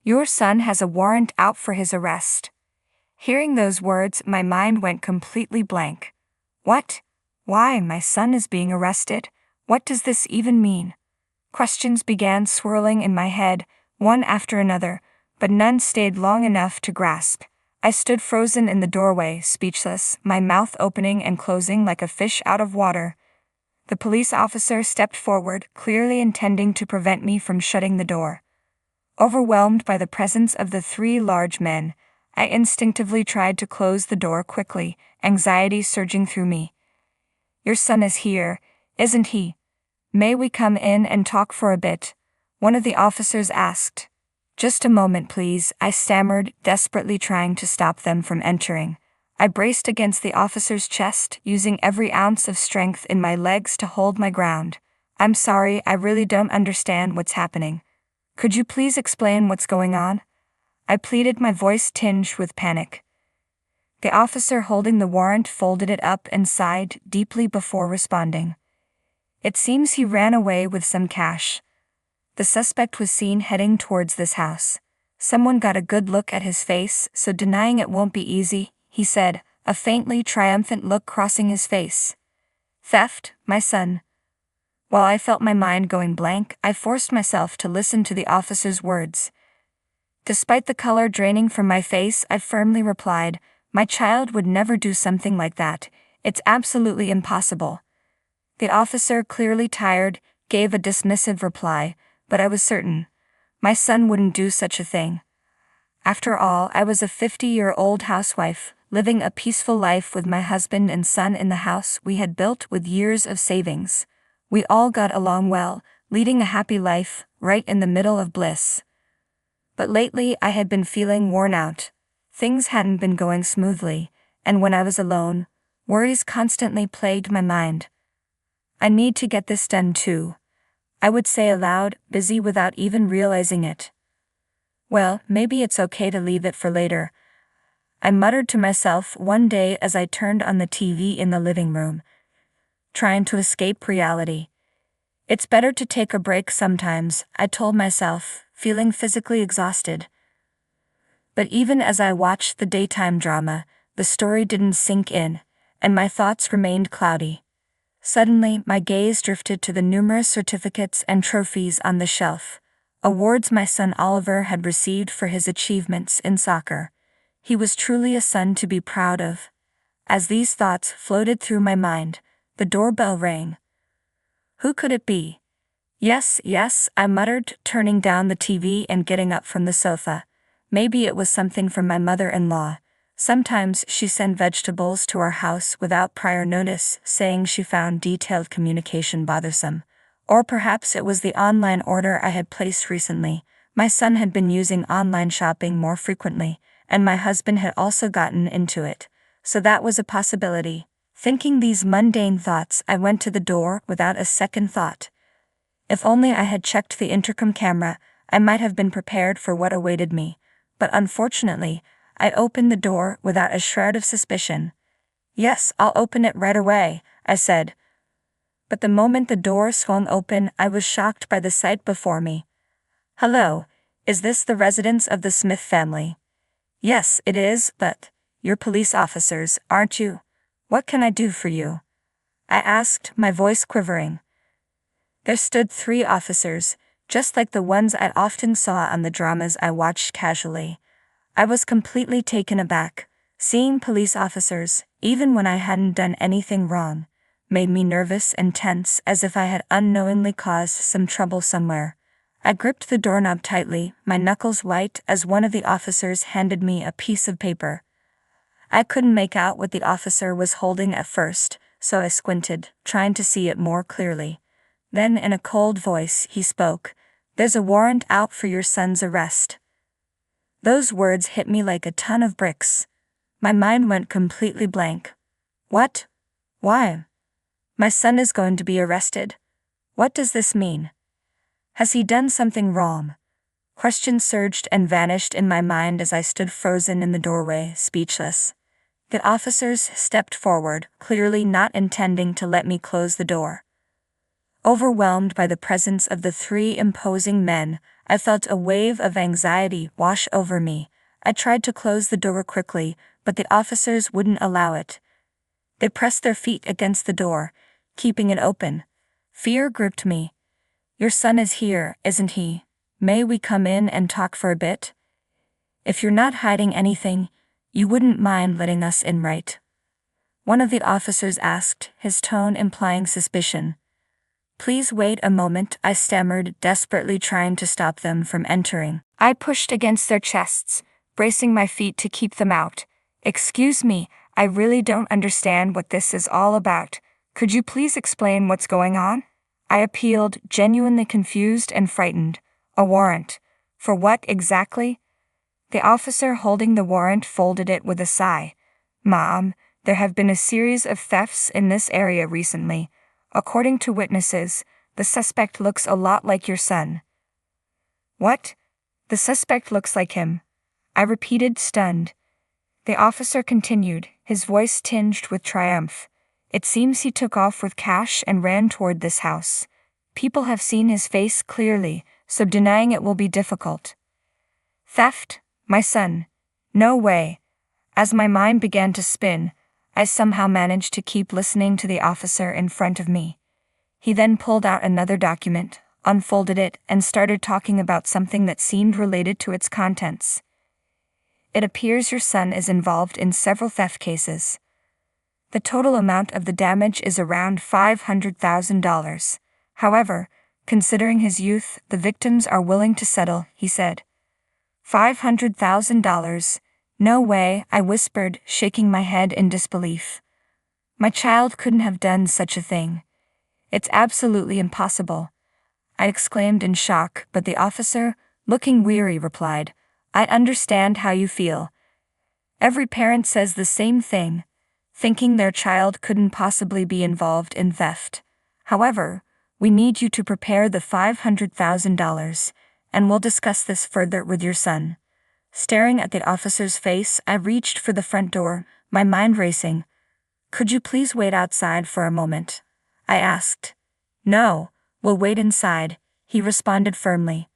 Your son has a warrant out for his arrest." Hearing those words, my mind went completely blank. What? Why, my son is being arrested? What does this even mean? Questions began swirling in my head, one after another, but none stayed long enough to grasp. I stood frozen in the doorway, speechless, my mouth opening and closing like a fish out of water. The police officer stepped forward, clearly intending to prevent me from shutting the door. Overwhelmed by the presence of the three large men, I instinctively tried to close the door quickly, anxiety surging through me. "Your son is here, isn't he? May we come in and talk for a bit?" one of the officers asked. "Just a moment, please," I stammered, desperately trying to stop them from entering. I braced against the officer's chest, using every ounce of strength in my legs to hold my ground. "I'm sorry, I really don't understand what's happening. Could you please explain what's going on?" I pleaded, my voice tinged with panic. The officer holding the warrant folded it up and sighed deeply before responding. "It seems he ran away with some cash. The suspect was seen heading towards this house. Someone got a good look at his face, so denying it won't be easy," he said, a faintly triumphant look crossing his face. "Theft, my son." While I felt my mind going blank, I forced myself to listen to the officer's words. Despite the color draining from my face, I firmly replied, "My child would never do something like that. It's absolutely impossible." The officer, clearly tired, gave a dismissive reply, but I was certain. My son wouldn't do such a thing. After all, I was a 50-year-old housewife, living a peaceful life with my husband and son in the house we had built with years of savings. We all got along well, leading a happy life, right in the middle of bliss. But lately I had been feeling worn out. Things hadn't been going smoothly, and when I was alone, worries constantly plagued my mind. "I need to get this done too," I would say aloud, busy without even realizing it. "Well, maybe it's okay to leave it for later," I muttered to myself one day as I turned on the TV in the living room, trying to escape reality. "It's better to take a break sometimes," I told myself, feeling physically exhausted. But even as I watched the daytime drama, the story didn't sink in, and my thoughts remained cloudy. Suddenly, my gaze drifted to the numerous certificates and trophies on the shelf, awards my son Oliver had received for his achievements in soccer. He was truly a son to be proud of. As these thoughts floated through my mind, the doorbell rang. Who could it be? Yes, I muttered, turning down the TV and getting up from the sofa. Maybe it was something from my mother-in-law. Sometimes she sent vegetables to our house without prior notice, saying she found detailed communication bothersome. Or perhaps it was the online order I had placed recently. My son had been using online shopping more frequently, and my husband had also gotten into it. So that was a possibility. Thinking these mundane thoughts, I went to the door without a second thought. If only I had checked the intercom camera, I might have been prepared for what awaited me. But unfortunately, I opened the door without a shred of suspicion. "Yes, I'll open it right away," I said. But the moment the door swung open, I was shocked by the sight before me. "Hello, is this the residence of the Smith family?" "Yes, it is, but you're police officers, aren't you? What can I do for you?" I asked, my voice quivering. There stood 3 officers, just like the ones I often saw on the dramas I watched casually. I was completely taken aback. Seeing police officers, even when I hadn't done anything wrong, made me nervous and tense, as if I had unknowingly caused some trouble somewhere. I gripped the doorknob tightly, my knuckles white, as one of the officers handed me a piece of paper. I couldn't make out what the officer was holding at first, so I squinted, trying to see it more clearly. Then in a cold voice he spoke, "There's a warrant out for your son's arrest." Those words hit me like a ton of bricks. My mind went completely blank. What? Why? My son is going to be arrested? What does this mean? Has he done something wrong? Questions surged and vanished in my mind as I stood frozen in the doorway, speechless. The officers stepped forward, clearly not intending to let me close the door. Overwhelmed by the presence of the three imposing men, I felt a wave of anxiety wash over me. I tried to close the door quickly, but the officers wouldn't allow it. They pressed their feet against the door, keeping it open. Fear gripped me. "Your son is here, isn't he? May we come in and talk for a bit? If you're not hiding anything, you wouldn't mind letting us in, right?" One of the officers asked, his tone implying suspicion. "Please wait a moment," I stammered, desperately trying to stop them from entering. I pushed against their chests, bracing my feet to keep them out. "Excuse me, I really don't understand what this is all about. Could you please explain what's going on?" I appealed, genuinely confused and frightened. "A warrant. For what exactly?" The officer holding the warrant folded it with a sigh. "Mom, there have been a series of thefts in this area recently. According to witnesses, the suspect looks a lot like your son." "What? The suspect looks like him?" I repeated, stunned. The officer continued, his voice tinged with triumph. "It seems he took off with cash and ran toward this house. People have seen his face clearly, so denying it will be difficult." "Theft? My son? No way." As my mind began to spin, I somehow managed to keep listening to the officer in front of me. He then pulled out another document, unfolded it, and started talking about something that seemed related to its contents. "It appears your son is involved in several theft cases. The total amount of the damage is around $500,000. However, considering his youth, the victims are willing to settle," he said. $500,000? No way, I whispered, shaking my head in disbelief. "My child couldn't have done such a thing. It's absolutely impossible," I exclaimed in shock, but the officer, looking weary, replied, "I understand how you feel. Every parent says the same thing, thinking their child couldn't possibly be involved in theft. However, we need you to prepare the $500,000, and we'll discuss this further with your son." Staring at the officer's face, I reached for the front door, my mind racing. "Could you please wait outside for a moment?" I asked. "No, we'll wait inside," he responded firmly.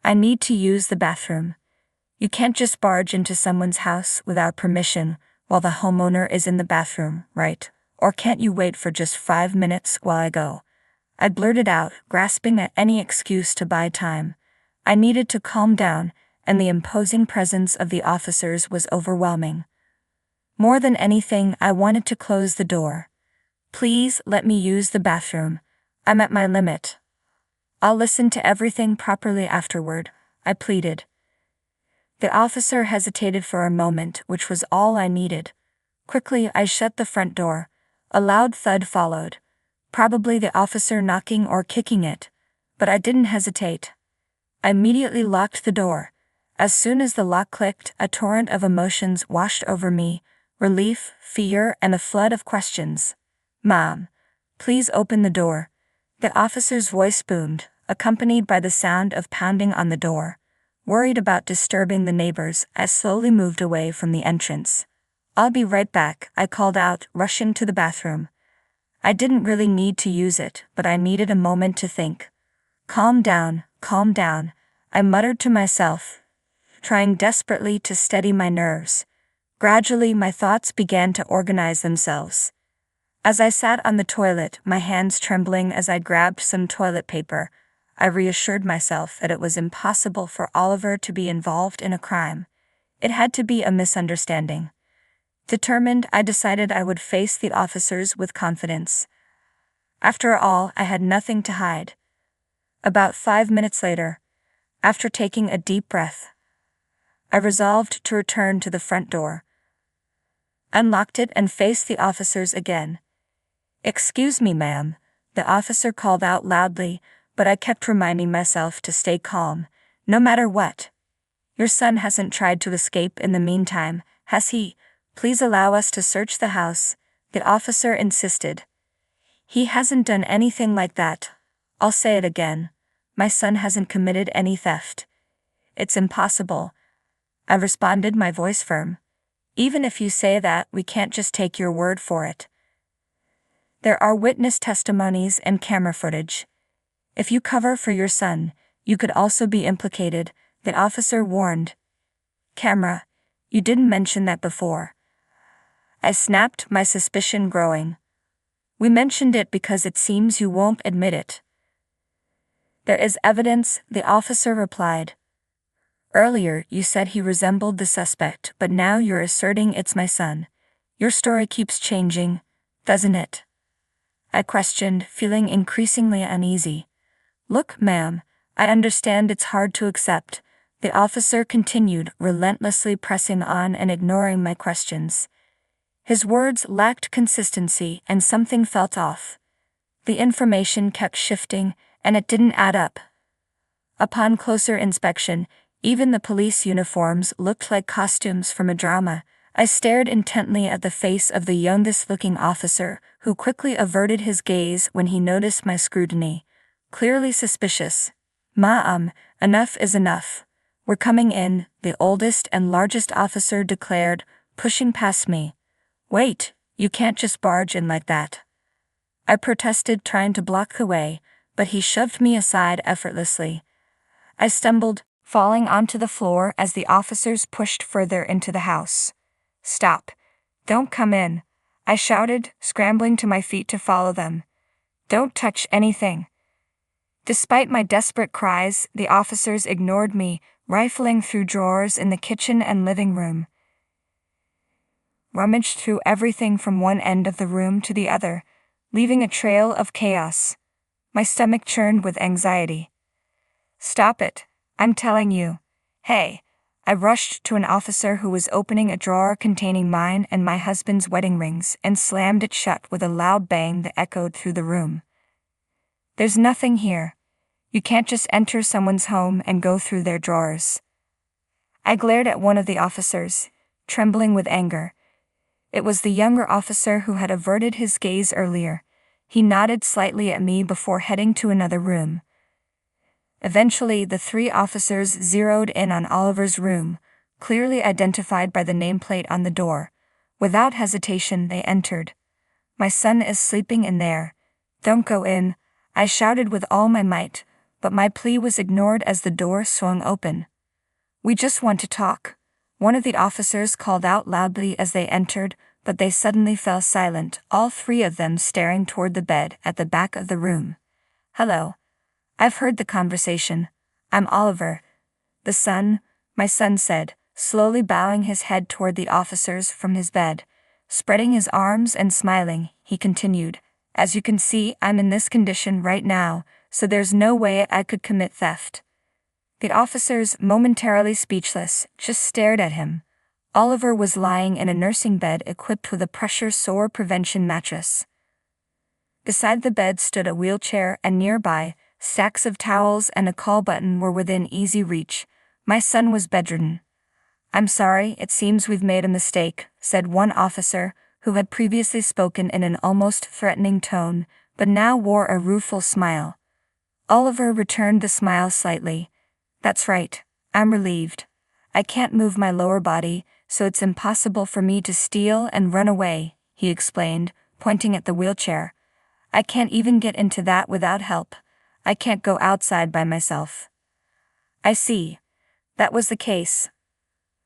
"I need to use the bathroom. You can't just barge into someone's house without permission while the homeowner is in the bathroom, right? Or can't you wait for just 5 minutes while I go?" I blurted out, grasping at any excuse to buy time. I needed to calm down, and the imposing presence of the officers was overwhelming. More than anything, I wanted to close the door. "Please let me use the bathroom. I'm at my limit. I'll listen to everything properly afterward," I pleaded. The officer hesitated for a moment, which was all I needed. Quickly, I shut the front door. A loud thud followed. Probably the officer knocking or kicking it, but I didn't hesitate. I immediately locked the door. As soon as the lock clicked, a torrent of emotions washed over me: relief, fear, and a flood of questions. "Mom, please open the door." The officer's voice boomed, accompanied by the sound of pounding on the door. Worried about disturbing the neighbors, I slowly moved away from the entrance. "I'll be right back," I called out, rushing to the bathroom. I didn't really need to use it, but I needed a moment to think. Calm down," I muttered to myself, trying desperately to steady my nerves. Gradually, my thoughts began to organize themselves. As I sat on the toilet, my hands trembling as I grabbed some toilet paper, I reassured myself that it was impossible for Oliver to be involved in a crime. It had to be a misunderstanding. Determined, I decided I would face the officers with confidence. After all, I had nothing to hide. About 5 minutes later, after taking a deep breath, I resolved to return to the front door, unlocked it, and faced the officers again. "Excuse me, ma'am," the officer called out loudly, but I kept reminding myself to stay calm, no matter what. "Your son hasn't tried to escape in the meantime, has he? Please allow us to search the house," the officer insisted. "He hasn't done anything like that. I'll say it again. My son hasn't committed any theft." "It's impossible," I responded, my voice firm. "Even if you say that, we can't just take your word for it." There are witness testimonies and camera footage. If you cover for your son, you could also be implicated, the officer warned. Camera, you didn't mention that before. I snapped, my suspicion growing. We mentioned it because it seems you won't admit it. There is evidence, the officer replied. Earlier you said he resembled the suspect, but now you're asserting it's my son. Your story keeps changing, doesn't it? I questioned, feeling increasingly uneasy. Look, ma'am, I understand it's hard to accept, the officer continued, relentlessly pressing on and ignoring my questions. His words lacked consistency and something felt off. The information kept shifting, and it didn't add up. Upon closer inspection, even the police uniforms looked like costumes from a drama. I stared intently at the face of the youngest-looking officer, who quickly averted his gaze when he noticed my scrutiny. Clearly suspicious. Ma'am, enough is enough. We're coming in, the oldest and largest officer declared, pushing past me. Wait, you can't just barge in like that. I protested, trying to block the way, but he shoved me aside effortlessly. I stumbled, falling onto the floor as the officers pushed further into the house. Stop. Don't come in, I shouted, scrambling to my feet to follow them. Don't touch anything. Despite my desperate cries, the officers ignored me, rifling through drawers in the kitchen and living room. Rummaged through everything from one end of the room to the other, leaving a trail of chaos. My stomach churned with anxiety. Stop it, I'm telling you. Hey, I rushed to an officer who was opening a drawer containing mine and my husband's wedding rings and slammed it shut with a loud bang that echoed through the room. There's nothing here. You can't just enter someone's home and go through their drawers. I glared at one of the officers, trembling with anger. It was the younger officer who had averted his gaze earlier. He nodded slightly at me before heading to another room. Eventually, the three officers zeroed in on Oliver's room, clearly identified by the nameplate on the door. Without hesitation, they entered. My son is sleeping in there. Don't go in, I shouted with all my might, but my plea was ignored as the door swung open. We just want to talk, one of the officers called out loudly as they entered, but they suddenly fell silent, all three of them staring toward the bed at the back of the room. Hello. I've heard the conversation. I'm Oliver. The son, my son said, slowly bowing his head toward the officers from his bed. Spreading his arms and smiling, he continued, As you can see, I'm in this condition right now, so there's no way I could commit theft. The officers, momentarily speechless, just stared at him. Oliver was lying in a nursing bed equipped with a pressure sore prevention mattress. Beside the bed stood a wheelchair, and nearby, stacks of towels and a call button were within easy reach. My son was bedridden. I'm sorry, it seems we've made a mistake, said one officer, who had previously spoken in an almost threatening tone, but now wore a rueful smile. Oliver returned the smile slightly. That's right, I'm relieved. I can't move my lower body, so it's impossible for me to steal and run away, he explained, pointing at the wheelchair. I can't even get into that without help. I can't go outside by myself. I see. That was the case.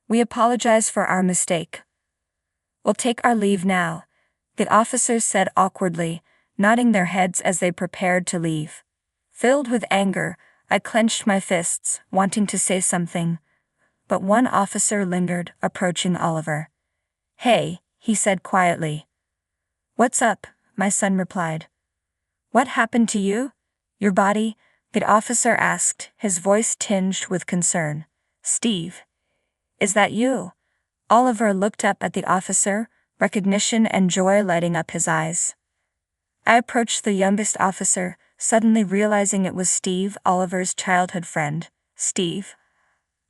We apologize for our mistake. We'll take our leave now, the officers said awkwardly, nodding their heads as they prepared to leave. Filled with anger, I clenched my fists, wanting to say something. But one officer lingered, approaching Oliver. Hey, he said quietly. What's up? My son replied. What happened to you? Your body? The officer asked, his voice tinged with concern. Steve. Is that you? Oliver looked up at the officer, recognition and joy lighting up his eyes. I approached the youngest officer, suddenly realizing it was Steve, Oliver's childhood friend. Steve?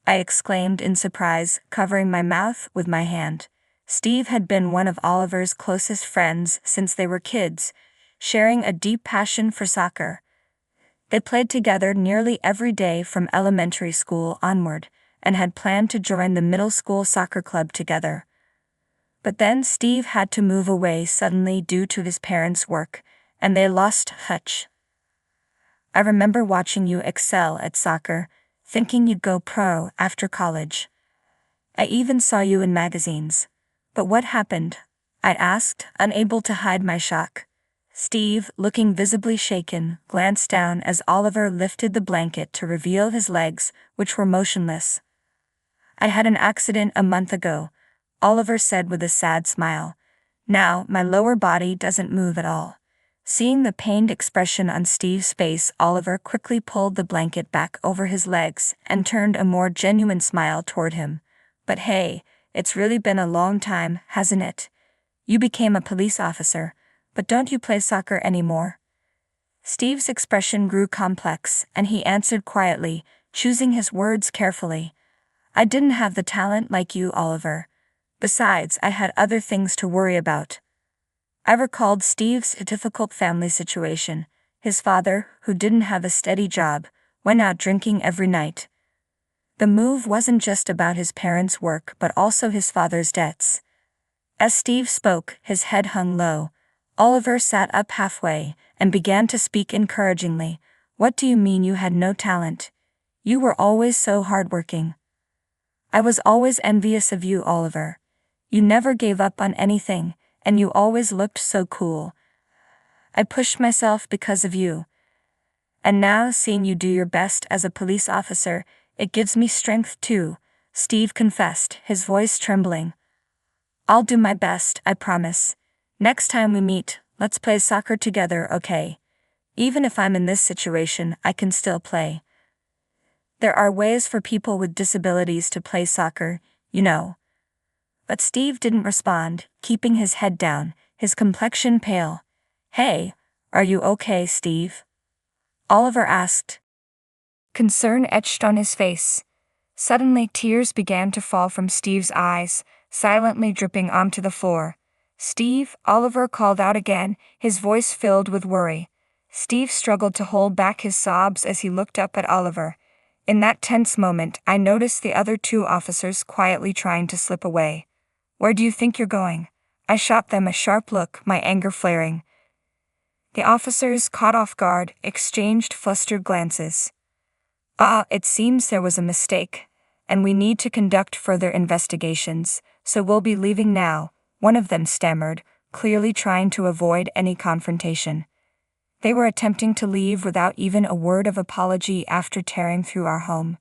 I exclaimed in surprise, covering my mouth with my hand. Steve had been one of Oliver's closest friends since they were kids, sharing a deep passion for soccer. They played together nearly every day from elementary school onward, and had planned to join the middle school soccer club together. But then Steve had to move away suddenly due to his parents' work, and they lost touch. I remember watching you excel at soccer, thinking you'd go pro after college. I even saw you in magazines. But what happened? I asked, unable to hide my shock. Steve, looking visibly shaken, glanced down as Oliver lifted the blanket to reveal his legs, which were motionless. I had an accident a month ago, Oliver said with a sad smile. Now, my lower body doesn't move at all. Seeing the pained expression on Steve's face, Oliver quickly pulled the blanket back over his legs and turned a more genuine smile toward him. But hey, it's really been a long time, hasn't it? You became a police officer, but don't you play soccer anymore? Steve's expression grew complex, and he answered quietly, choosing his words carefully. I didn't have the talent like you, Oliver. Besides, I had other things to worry about. I recalled Steve's difficult family situation. His father, who didn't have a steady job, went out drinking every night. The move wasn't just about his parents' work but also his father's debts. As Steve spoke, his head hung low. Oliver sat up halfway and began to speak encouragingly. What do you mean you had no talent? You were always so hardworking. I was always envious of you, Oliver. You never gave up on anything, and you always looked so cool. I pushed myself because of you. And now, seeing you do your best as a police officer, it gives me strength too, Steve confessed, his voice trembling. I'll do my best, I promise. Next time we meet, let's play soccer together, okay? Even if I'm in this situation, I can still play. There are ways for people with disabilities to play soccer, you know. But Steve didn't respond, keeping his head down, his complexion pale. Hey, are you okay, Steve? Oliver asked. Concern etched on his face. Suddenly tears began to fall from Steve's eyes, silently dripping onto the floor. Steve, Oliver called out again, his voice filled with worry. Steve struggled to hold back his sobs as he looked up at Oliver. In that tense moment, I noticed the other two officers quietly trying to slip away. Where do you think you're going? I shot them a sharp look, my anger flaring. The officers, caught off guard, exchanged flustered glances. It seems there was a mistake, and we need to conduct further investigations, so we'll be leaving now, one of them stammered, clearly trying to avoid any confrontation. They were attempting to leave without even a word of apology after tearing through our home.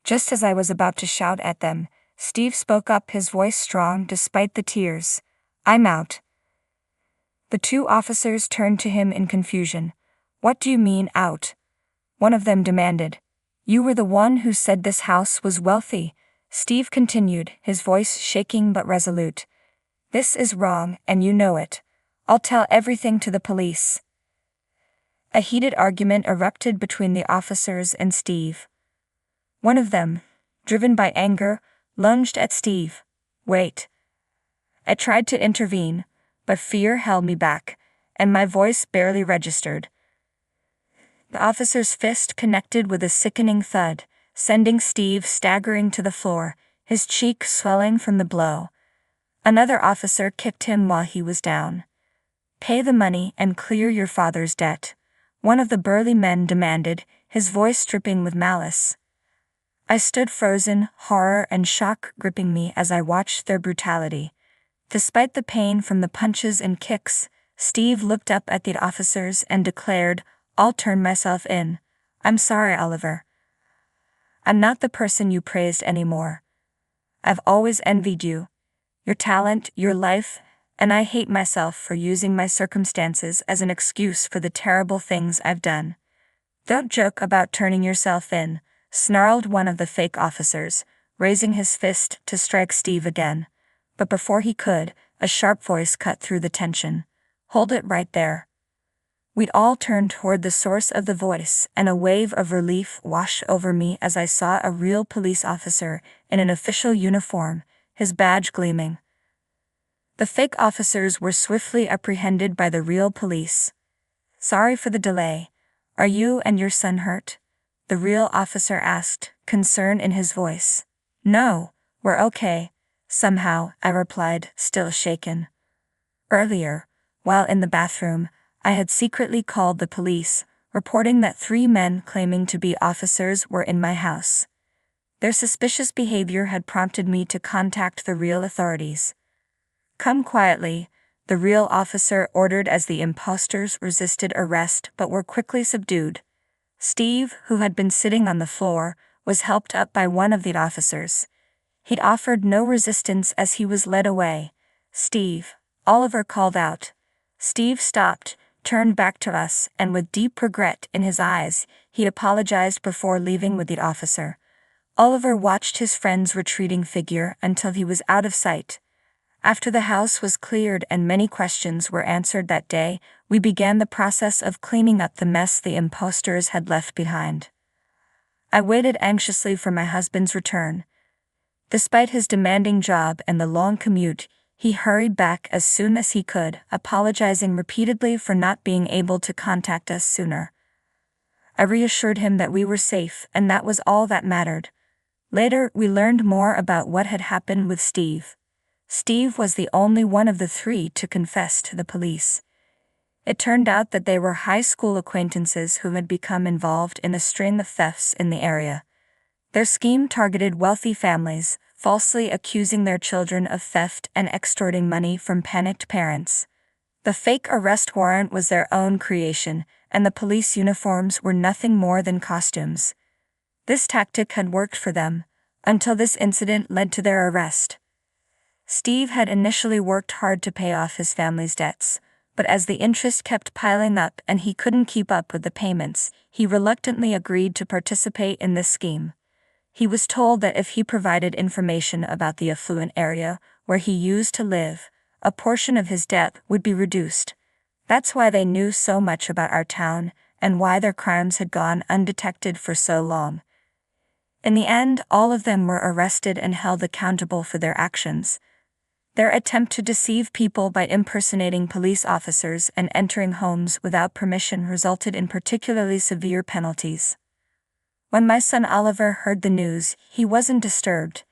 Just as I was about to shout at them, Steve spoke up, his voice strong despite the tears. I'm out. The two officers turned to him in confusion. What do you mean, out? One of them demanded. You were the one who said this house was wealthy, Steve continued, his voice shaking but resolute. This is wrong, and you know it. I'll tell everything to the police. A heated argument erupted between the officers and Steve. One of them, driven by anger, lunged at Steve. Wait. I tried to intervene, but fear held me back, and my voice barely registered. The officer's fist connected with a sickening thud, sending Steve staggering to the floor, his cheek swelling from the blow. Another officer kicked him while he was down. Pay the money and clear your father's debt, one of the burly men demanded, his voice dripping with malice. I stood frozen, horror and shock gripping me as I watched their brutality. Despite the pain from the punches and kicks, Steve looked up at the officers and declared, I'll turn myself in. I'm sorry, Oliver. I'm not the person you praised anymore. I've always envied you. Your talent, your life, and I hate myself for using my circumstances as an excuse for the terrible things I've done. Don't joke about turning yourself in, snarled one of the fake officers, raising his fist to strike Steve again. But before he could, a sharp voice cut through the tension. Hold it right there. We'd all turned toward the source of the voice, and a wave of relief washed over me as I saw a real police officer in an official uniform, his badge gleaming. The fake officers were swiftly apprehended by the real police. Sorry for the delay. Are you and your son hurt? The real officer asked, concern in his voice. No, we're okay, Somehow, I replied, still shaken. Earlier, while in the bathroom, I had secretly called the police, reporting that 3 men claiming to be officers were in my house. Their suspicious behavior had prompted me to contact the real authorities. "Come quietly," the real officer ordered as the imposters resisted arrest but were quickly subdued. Steve, who had been sitting on the floor, was helped up by one of the officers. He'd offered no resistance as he was led away. "Steve," Oliver called out. Steve stopped, turned back to us, and with deep regret in his eyes, he apologized before leaving with the officer. Oliver watched his friend's retreating figure until he was out of sight. After the house was cleared and many questions were answered that day, we began the process of cleaning up the mess the imposters had left behind. I waited anxiously for my husband's return. Despite his demanding job and the long commute, he hurried back as soon as he could, apologizing repeatedly for not being able to contact us sooner. I reassured him that we were safe, and that was all that mattered. Later, we learned more about what had happened with Steve. Steve was the only one of the 3 to confess to the police. It turned out that they were high school acquaintances who had become involved in a string of thefts in the area. Their scheme targeted wealthy families, falsely accusing their children of theft and extorting money from panicked parents. The fake arrest warrant was their own creation, and the police uniforms were nothing more than costumes. This tactic had worked for them, until this incident led to their arrest. Steve had initially worked hard to pay off his family's debts, but as the interest kept piling up and he couldn't keep up with the payments, he reluctantly agreed to participate in this scheme. He was told that if he provided information about the affluent area where he used to live, a portion of his debt would be reduced. That's why they knew so much about our town, and why their crimes had gone undetected for so long. In the end, all of them were arrested and held accountable for their actions. Their attempt to deceive people by impersonating police officers and entering homes without permission resulted in particularly severe penalties. When my son Oliver heard the news, he wasn't disturbed.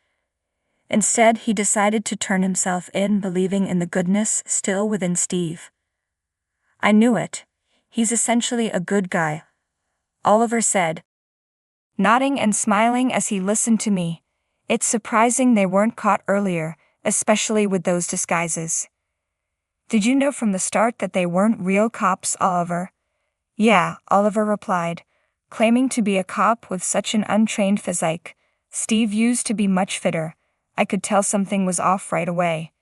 Instead, he decided to turn himself in, believing in the goodness still within Steve. "I knew it. He's essentially a good guy," Oliver said, nodding and smiling as he listened to me. "It's surprising they weren't caught earlier, especially with those disguises." "Did you know from the start that they weren't real cops, Oliver?" "Yeah," Oliver replied, claiming to be a cop with such an untrained physique. Steve used to be much fitter. I could tell something was off right away.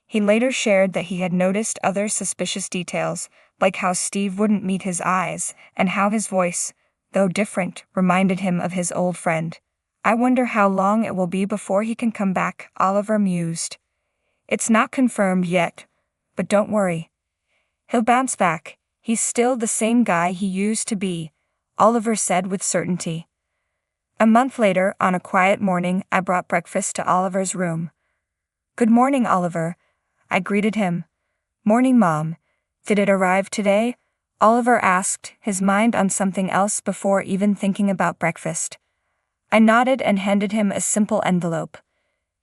He later shared that he had noticed other suspicious details, like how Steve wouldn't meet his eyes, and how his voice, though different, reminded him of his old friend. "I wonder how long it will be before he can come back," Oliver mused. "It's not confirmed yet, but don't worry. He'll bounce back. He's still the same guy he used to be," Oliver said with certainty. A month later, on a quiet morning, I brought breakfast to Oliver's room. "Good morning, Oliver," I greeted him. "Morning, Mom. Did it arrive today?" Oliver asked, his mind on something else before even thinking about breakfast. I nodded and handed him a simple envelope.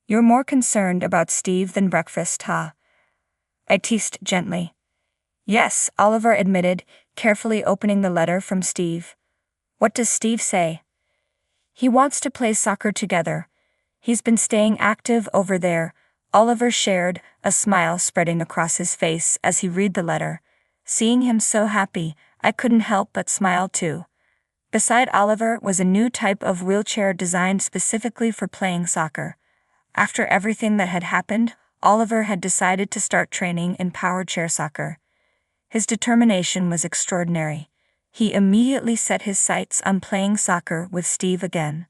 "You're more concerned about Steve than breakfast, huh?" I teased gently. "Yes," Oliver admitted, carefully opening the letter from Steve. "What does Steve say?" "He wants to play soccer together. He's been staying active over there," Oliver shared, a smile spreading across his face as he read the letter. Seeing him so happy, I couldn't help but smile too. Beside Oliver was a new type of wheelchair designed specifically for playing soccer. After everything that had happened, Oliver had decided to start training in power chair soccer. His determination was extraordinary. He immediately set his sights on playing soccer with Steve again.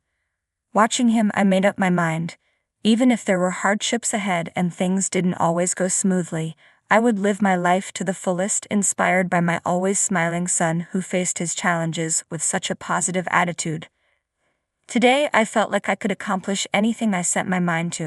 Watching him, I made up my mind. Even if there were hardships ahead and things didn't always go smoothly, I would live my life to the fullest, inspired by my always smiling son who faced his challenges with such a positive attitude. Today, I felt like I could accomplish anything I set my mind to.